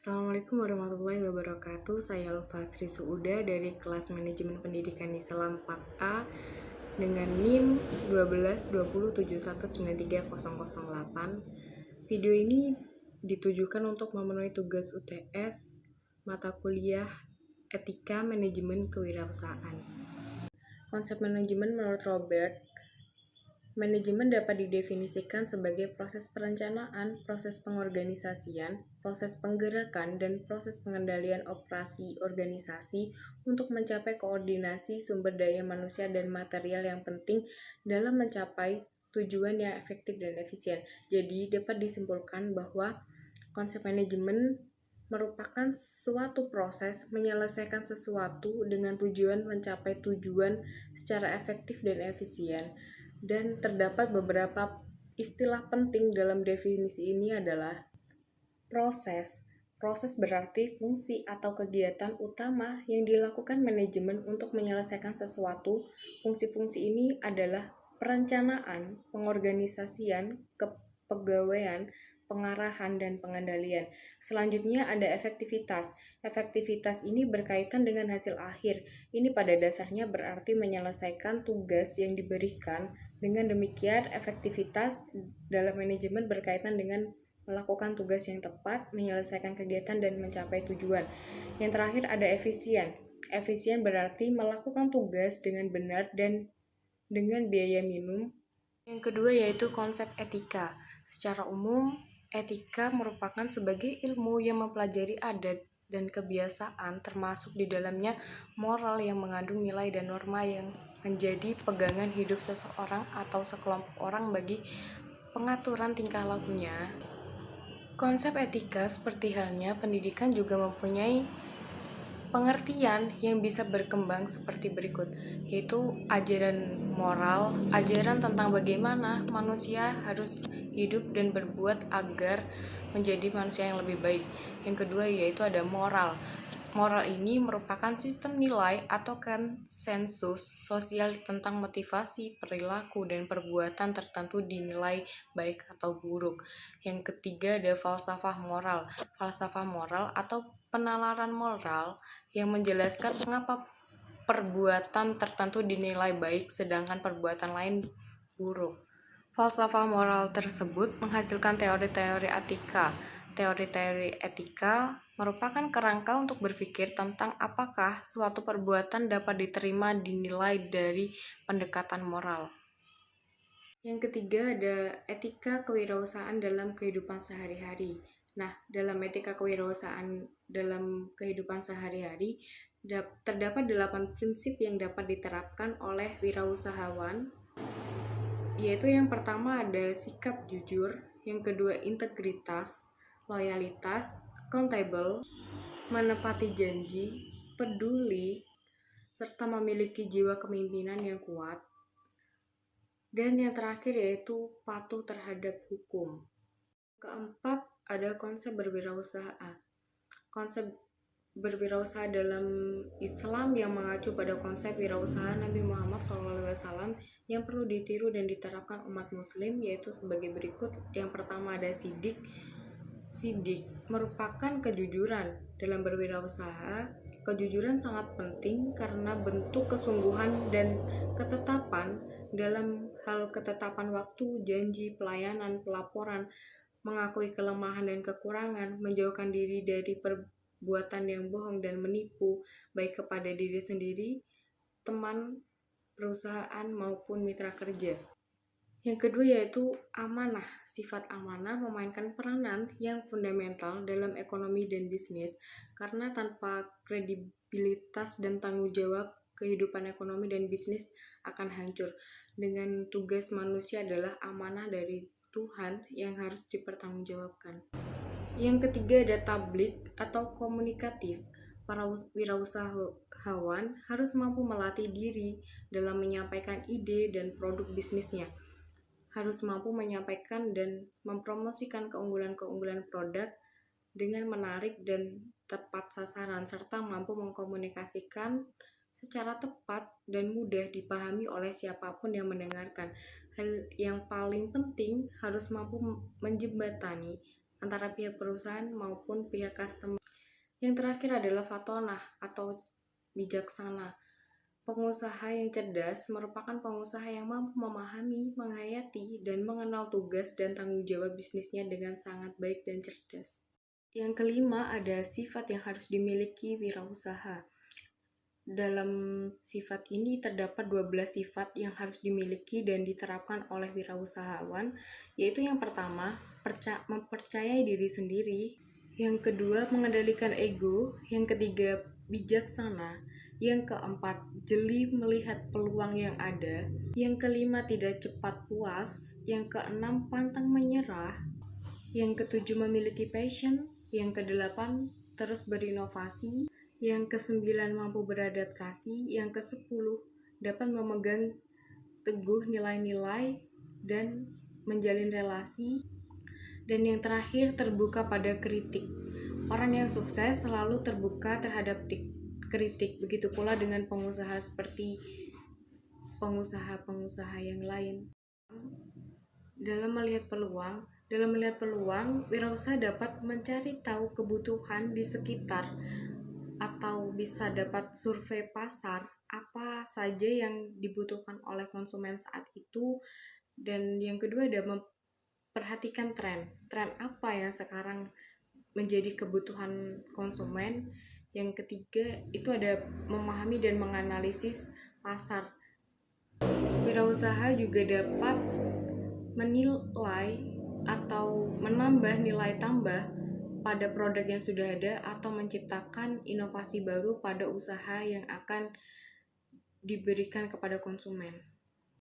Assalamualaikum warahmatullahi wabarakatuh. Saya Alfa Sri Suuda dari kelas Manajemen Pendidikan Islam 4A dengan NIM 122071930008. Video ini ditujukan untuk memenuhi tugas UTS mata kuliah Etika Manajemen Kewirausahaan. Konsep manajemen menurut Robert, manajemen dapat didefinisikan sebagai proses perencanaan, proses pengorganisasian, proses penggerakan, dan proses pengendalian operasi organisasi untuk mencapai koordinasi sumber daya manusia dan material yang penting dalam mencapai tujuan yang efektif dan efisien. Jadi, dapat disimpulkan bahwa konsep manajemen merupakan suatu proses menyelesaikan sesuatu dengan tujuan mencapai tujuan secara efektif dan efisien. Dan terdapat beberapa istilah penting dalam definisi ini adalah proses. Proses berarti fungsi atau kegiatan utama yang dilakukan manajemen untuk menyelesaikan sesuatu. Fungsi-fungsi ini adalah perencanaan, pengorganisasian, kepegawaian, pengarahan, dan pengendalian. Selanjutnya ada efektivitas. Efektivitas ini berkaitan dengan hasil akhir. Ini pada dasarnya berarti menyelesaikan tugas yang diberikan. Dengan demikian, efektivitas dalam manajemen berkaitan dengan melakukan tugas yang tepat, menyelesaikan kegiatan, dan mencapai tujuan. Yang terakhir ada efisien. Efisien berarti melakukan tugas dengan benar dan dengan biaya minimum. Yang kedua yaitu konsep etika. Secara umum, etika merupakan sebagai ilmu yang mempelajari adat dan kebiasaan, termasuk di dalamnya moral yang mengandung nilai dan norma yang menjadi pegangan hidup seseorang atau sekelompok orang bagi pengaturan tingkah lakunya. Konsep etika seperti halnya pendidikan juga mempunyai pengertian yang bisa berkembang seperti berikut, yaitu ajaran moral, ajaran tentang bagaimana manusia harus hidup dan berbuat agar menjadi manusia yang lebih baik. Yang kedua yaitu ada moral. Moral ini merupakan sistem nilai atau konsensus sosial tentang motivasi, perilaku, dan perbuatan tertentu dinilai baik atau buruk. Yang ketiga ada falsafah moral. Falsafah moral atau penalaran moral yang menjelaskan mengapa perbuatan tertentu dinilai baik sedangkan perbuatan lain buruk. Falsafah moral tersebut menghasilkan teori-teori etika. Teori-teori etika merupakan kerangka untuk berpikir tentang apakah suatu perbuatan dapat diterima dinilai dari pendekatan moral. Yang ketiga ada etika kewirausahaan dalam kehidupan sehari-hari. Nah, dalam etika kewirausahaan dalam kehidupan sehari-hari terdapat 8 prinsip yang dapat diterapkan oleh wirausahawan, yaitu yang pertama ada sikap jujur, yang kedua integritas, loyalitas, accountable, menepati janji, peduli, serta memiliki jiwa kepemimpinan yang kuat. Dan yang terakhir yaitu patuh terhadap hukum. Keempat ada konsep berwirausaha. Konsep berwirausaha dalam Islam yang mengacu pada konsep wirausaha Nabi Muhammad SAW yang perlu ditiru dan diterapkan umat muslim yaitu sebagai berikut. Yang pertama ada sidik. Sidik merupakan kejujuran. Dalam berwirausaha, kejujuran sangat penting karena bentuk kesungguhan dan ketetapan dalam hal ketetapan waktu, janji, pelayanan, pelaporan, mengakui kelemahan dan kekurangan, menjauhkan diri dari perbuatan yang bohong dan menipu, baik kepada diri sendiri, teman, perusahaan, maupun mitra kerja. Yang kedua yaitu amanah. Sifat amanah memainkan peranan yang fundamental dalam ekonomi dan bisnis karena tanpa kredibilitas dan tanggung jawab kehidupan ekonomi dan bisnis akan hancur. Dengan tugas manusia adalah amanah dari Tuhan yang harus dipertanggungjawabkan. Yang ketiga ada tablik atau komunikatif. Para wirausahawan harus mampu melatih diri dalam menyampaikan ide dan produk bisnisnya. Harus mampu menyampaikan dan mempromosikan keunggulan-keunggulan produk dengan menarik dan tepat sasaran, serta mampu mengkomunikasikan secara tepat dan mudah dipahami oleh siapapun yang mendengarkan. Hal yang paling penting harus mampu menjembatani antara pihak perusahaan maupun pihak customer. Yang terakhir adalah fatonah atau bijaksana. Pengusaha yang cerdas merupakan pengusaha yang mampu memahami, menghayati, dan mengenal tugas dan tanggung jawab bisnisnya dengan sangat baik dan cerdas. Yang kelima, ada sifat yang harus dimiliki wirausaha. Dalam sifat ini terdapat 12 sifat yang harus dimiliki dan diterapkan oleh wirausahawan, yaitu yang pertama, mempercayai diri sendiri, yang kedua, mengendalikan ego, yang ketiga, bijaksana, yang keempat, jeli melihat peluang yang ada, yang kelima, tidak cepat puas, yang keenam, pantang menyerah, yang ketujuh, memiliki passion, yang kedelapan, terus berinovasi, yang kesembilan, mampu beradaptasi, yang kesepuluh, dapat memegang teguh nilai-nilai dan menjalin relasi, dan yang terakhir, terbuka pada kritik. Orang yang sukses selalu terbuka terhadap kritik. Begitu pula dengan pengusaha seperti pengusaha-pengusaha yang lain. Dalam melihat peluang, wirausaha dapat mencari tahu kebutuhan di sekitar atau bisa dapat survei pasar apa saja yang dibutuhkan oleh konsumen saat itu. Dan yang kedua ada memperhatikan tren apa yang sekarang menjadi kebutuhan konsumen. Yang ketiga itu ada memahami dan menganalisis pasar. Wirausaha juga dapat menilai atau menambah nilai tambah pada produk yang sudah ada atau menciptakan inovasi baru pada usaha yang akan diberikan kepada konsumen.